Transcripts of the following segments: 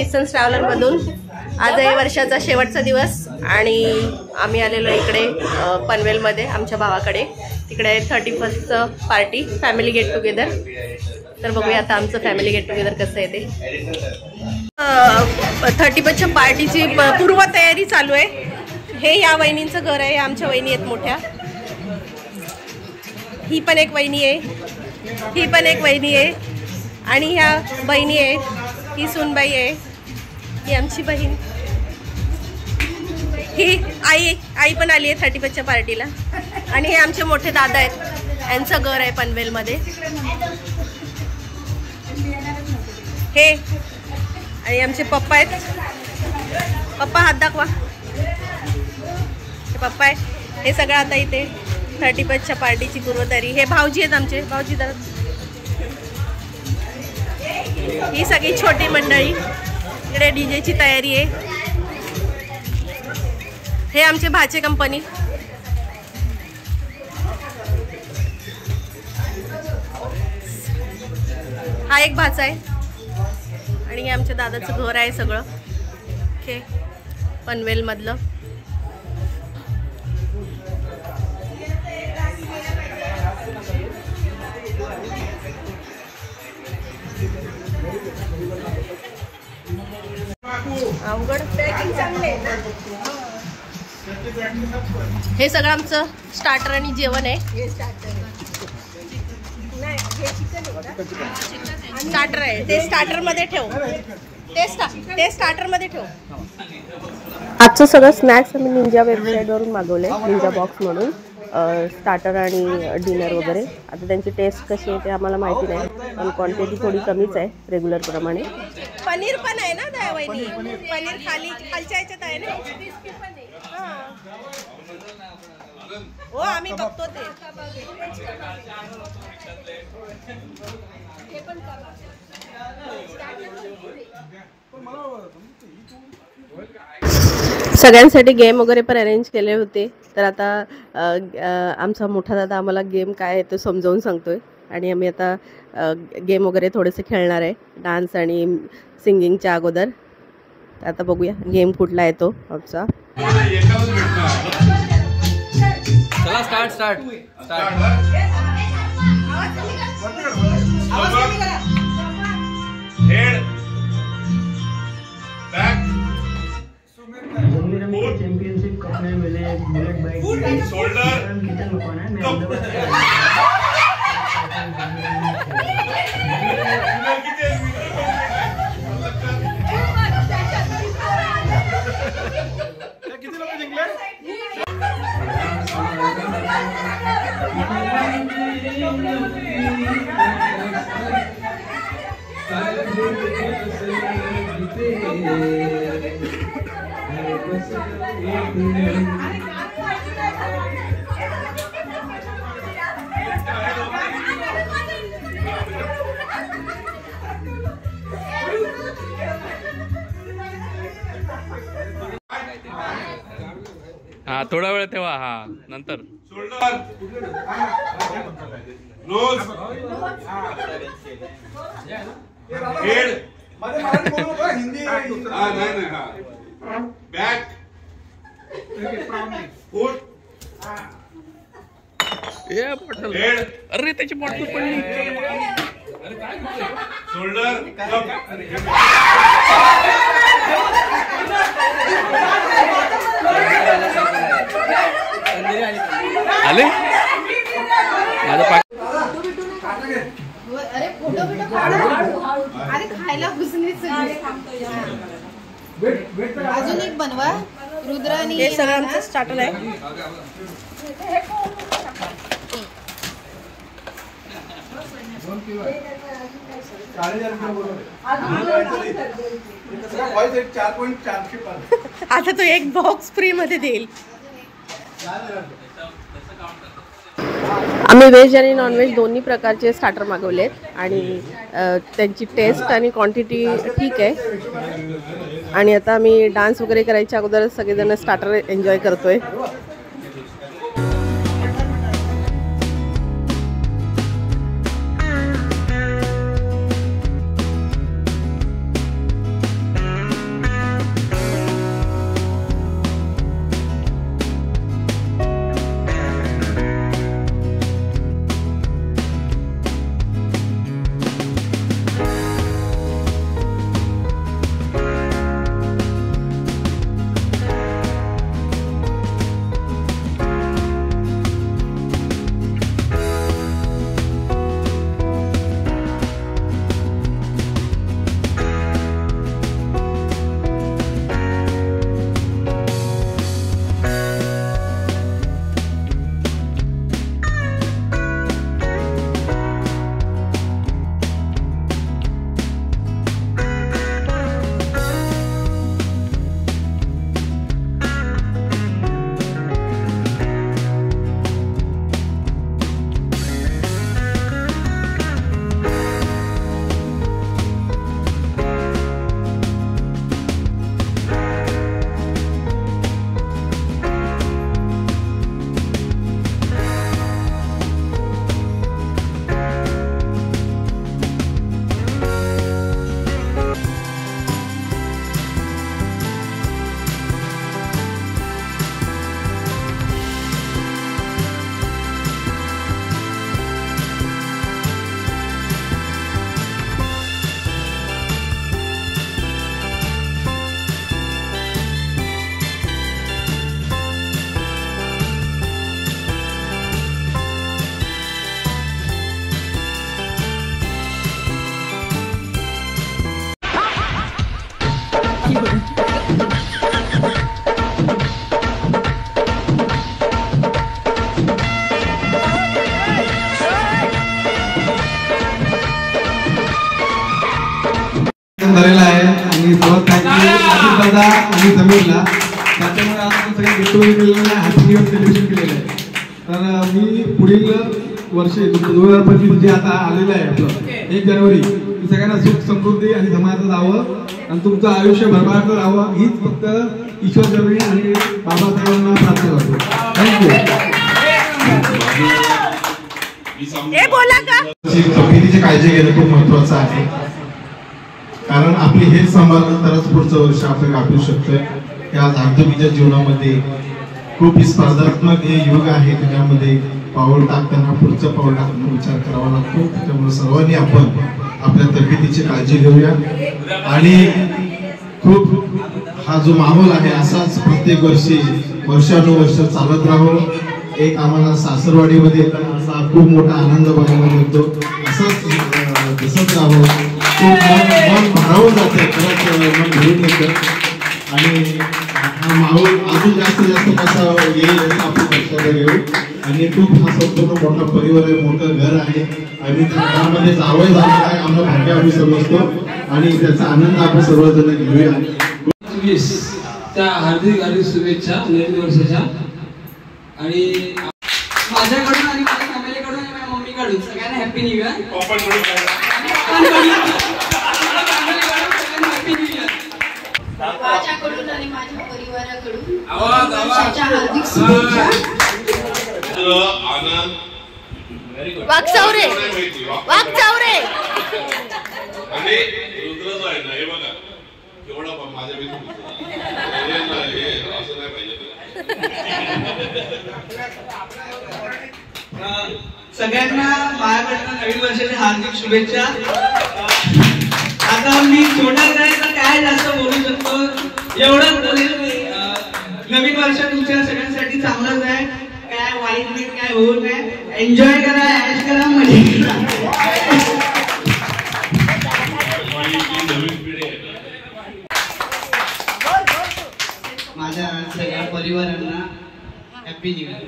Distance ट्रॅव्हलरमधून. आज आहे वर्षाचा शेवटचा दिवस आणि आम्ही आलेलो इकडे पनवेलमध्ये आमच्या भावाकडे. तिकडे आहे 31st party, family get together. तर बघूया आता आमचं फॅमिली गेट टुगेदर कसं आहे ते. 31st पार्टीची पूर्वतयारी चालू आहे. हे या वहिनींचं घर आहे, आमच्या वहिनी आहेत मोठ्या. ही पण एक वहिनी आहे, ही पण एक वहिनी आहे आणि ह्या बहिणी आहेत. ही सूनबाई आहे, ही आमची बहीण. ही आई पण आली आहे 31st पार्टीला. आणि हे आमचे मोठे दादा आहेत, यांचं घर आहे पनवेलमध्ये. हे आणि आमचे पप्पा आहेत. पप्पा हात दाखवा. हे पप्पा आहे. हे सगळं आता इथे 31st पार्टीची पूर्वतयारी. हे भाऊजी आहेत आमचे, भाऊजी दादा. ही सगळी छोटी मंडळी. इकडे डीजेची तयारी आहे. हे आमचे भाचे कंपनी. हा एक भाचा आहे आणि हे आमच्या दादाचं घर आहे सगळं. ओके, पनवेलमधलं. अवघड पॅकिंग चांगले. हे सगळं आमचं स्टार्टर आणि जेवण आहे. स्टार्टर आहे ते स्टार्टरमध्ये ठेव. ते स्टार्टरमध्ये ठेव. आजचं सगळं स्नॅक्स आम्ही निंजा वेबसाईटवरून मागवले, निंजा बॉक्स म्हणून. स्टार्टर आणि डिनर वगैरे. आता त्यांची टेस्ट कशी आहे ते आम्हाला माहिती नाही, पण क्वांटिटी थोडी कमीच आहे रेग्युलर प्रमाणे. पनीर पण आहे ना त्या वहिनी, पनीर खालच्या ह्याच्यात आहे ना. हो आम्ही बघतो ते. सगळ्यांसाठी गेम वगैरे पण अरेंज केले होते. तर आता आमचा मोठा दादा आम्हाला गेम काय आहे ते समजावून सांगतोय आणि आम्ही आता गेम वगैरे थोडेसे खेळणार आहे डान्स आणि सिंगिंगच्या अगोदर. आता बघूया गेम कुठला आहे तो आमचा. चला start start start. Head back championship cup में मिले बुलेट बाइक शोल्डर किचन मकान है. मैं किती लोक जिंकले. हा थोडा वेळ तेव्हा. हा नंतर शोल्डर रोज हेड हिंदी नाही हा बैक फुट ये बॉटल. अरे त्याची बॉटल पडली. शोल्डर आले माझा पाक. अरे फोटो बिटो अरे खायला घुसणीच. अजून एक बनवा. रुद्र आणि हे सगळं आमचं स्टार्टर आहे. आता तो एक बॉक्स फ्री मध्ये देईल. आम्ही व्हेज आणि नॉनव्हेज दोन्ही प्रकारचे स्टार्टर मागवलेत आणि त्यांची टेस्ट आणि क्वांटिटी ठीक आहे. आणि आता आम्ही डान्स वगैरे करायच्या अगोदरच सगळेजण स्टार्टर एन्जॉय करतोय. कार्यक्रम झालेला आहे आणि सर्वात थँक्यू दादा आणि समीरला, त्याच्यामुळे आज आपण सगळे गेट टुगेदर केलेलं आहे, हॅपी न्यू इयर सेलिब्रेशन केलेलं आहे. तर मी पुढील वर्ष 2025 जे आता आलेलं आहे आपलं 1 जानेवारी, सगळ्यांना सुख समृद्धी आणि समाधान जावं आणि तुमचं आयुष्य भरभराट राहावं हीच फक्त ईश्वर चरणी आणि बाबासाहेबांना प्रार्थना करतो. थँक्यू. तब्येतीची काळजी घेणं खूप महत्वाचं आहे, कारण आपली हेच सांभाळलं तरच पुढचं वर्ष आपल्याला गाठू शकतोय. या धाकधुकीच्या जीवनामध्ये खूप स्पर्धात्मक हे युग आहे, त्याच्यामध्ये पाऊल टाकताना पुढचं पाऊल टाकताना विचार करावा लागतो. त्याच्यामुळे सर्वांनी आपण आपल्या तब्येतीची काळजी घेऊया आणि खूप हा जो माहोल आहे असाच प्रत्येक वर्षी वर्षानुवर्ष चालत राहो. एक आम्हाला सासरवाडीमध्ये येताना असा खूप मोठा आनंद बघायला मिळतो, असंच दिसत राहो. खूप मन भारावून जाते, खरंच मन भरून येतं आणि हा माहोल अजून जास्त कसा येईल असं आपण लक्षात घेऊ. आणि खूप हा संपूर्ण मोठा परिवार आहे, मोठं घर आहे आणि त्या घरामध्ये जावं झालं आहे आम्हाला भाग्य आम्ही समजतो आणि त्याचा आनंद आपण सर्वजण घेऊया. त्या हार्दिक हार्दिक शुभेच्छा नवीन वर्षाच्या. आणि माझ्याकडून आणि माझ्या फॅमिलीकडून आणि माझ्या मम्मीकडून सगळ्यांना हॅपी न्यू इयर. माझ्याकडून आणि माझ्या परिवाराकडून हार्दिक शुभेच्छा. वागचौरे वागचौरे आणि रुद्र जो आहे ना हे बघा केवढा माझ्या असं नाही पाहिजे. सगळ्यांना माझ्याकडनं नवीन वर्षाच्या हार्दिक शुभेच्छा. आता मी छोटा काय तर काय जास्त बोलू शकतो एवढंच बोलेल मी. नवीन वर्ष तुमच्या सगळ्यांसाठी चांगलंच आहे, काय वाईट नाही काय होऊ नये. एन्जॉय करा, ऐश करा, मजा करा. माझ्या सगळ्या परिवारांना हॅपी न्यू इयर.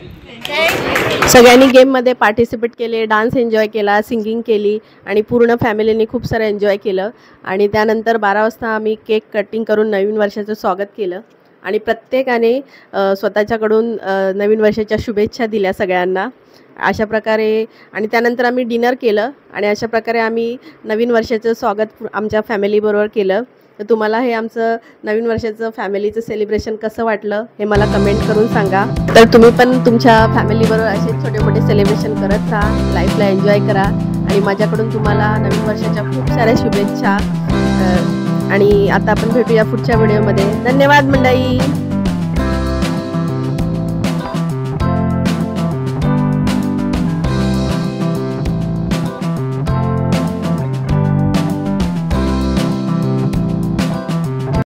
सगळ्यांनी गेममध्ये पार्टिसिपेट केले, डान्स एन्जॉय केला, सिंगिंग केली आणि पूर्ण फॅमिलीने खूप सारं एन्जॉय केलं. आणि त्यानंतर 12 वाजता आम्ही केक कटिंग करून नवीन वर्षाचं स्वागत केलं आणि प्रत्येकाने स्वतःच्याकडून नवीन वर्षाच्या शुभेच्छा दिल्या सगळ्यांना. अशा प्रकारे आणि त्यानंतर आम्ही डिनर केलं आणि अशा प्रकारे आम्ही नवीन वर्षाचं स्वागत आमच्या फॅमिलीबरोबर केलं. तर तुम्हाला हे आमचं नवीन वर्षाचं फॅमिलीचं सेलिब्रेशन कसं वाटलं हे मला कमेंट करून सांगा. तर तुम्ही पण तुमच्या फॅमिलीबरोबर असे छोटे मोठे सेलिब्रेशन करत राहा, लाईफला एन्जॉय करा आणि माझ्याकडून तुम्हाला नवीन वर्षाच्या खूप साऱ्या शुभेच्छा. आणि आता आपण भेटूया पुढच्या व्हिडिओमध्ये. धन्यवाद मंडळी.